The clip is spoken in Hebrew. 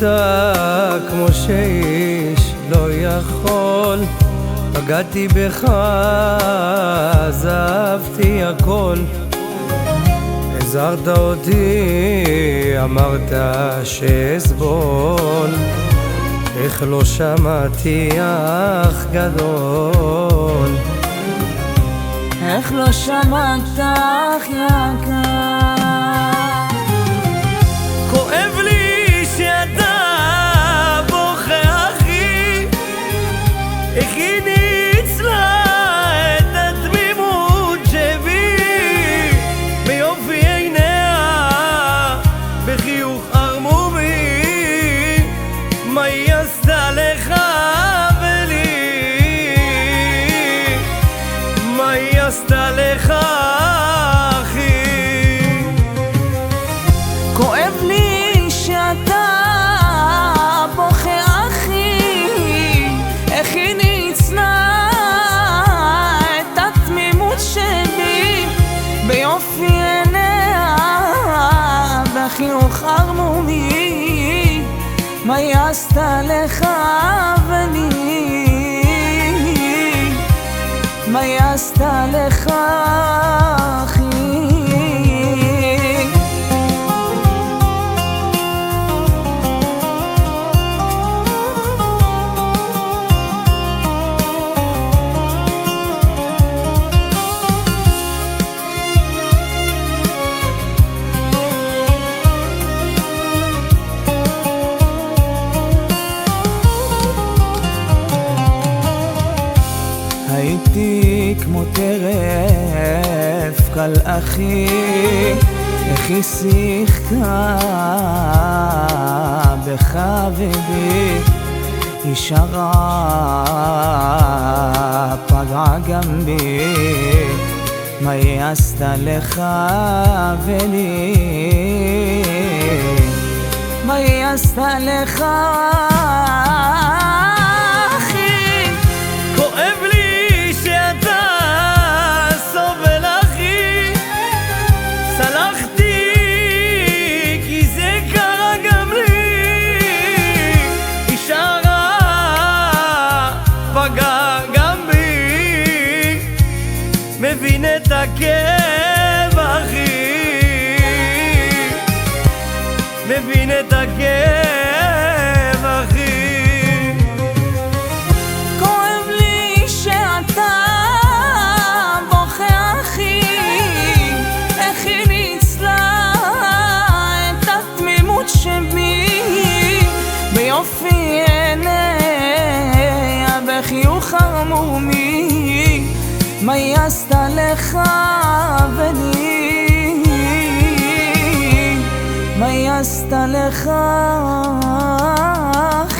אותה כמו שאיש לא יכול. פגעתי בך, עזבתי הכל. הזהרת אותי, אמרת שאסבול. איך לא שמעתי אח גדול. איך לא שמעת אח יקר. כואב לי שאתה בוכה אחי. איך היא ניצלה את התמימות שבי ביופי עיניה, בחיוך ערמומי. מה היא עשתה לך ולי? מה היא עשתה לך אחי? כואב לי שאתה בוכה אחי. איך היא ניצלה את התמימות שבי ביופי עיניה, בחיוך ערמומי. מה היא עשתה לך ולי? מה היא עשתה לך אחי? הייתי כמו טרף קל אחי. איך היא שיחקה בך ובי. היא שרה פגעה גם בי. מה היא עשתה לך ולי? מה היא עשתה לך אחי? כואב לי שאתה סובל אחי. סלחתי כי זה קרה גם לי. היא שרה פגעה גם בי. מבין את הכאב אחי. מבין את הכאב אחי. כואב לי שאתה בוכה אחי. איך היא ניצלה את התמימות שבי ביופי עיניה, בחיוך ערמומי. מה היא עשתה לך ולי? מה היא עשתה לך אחי?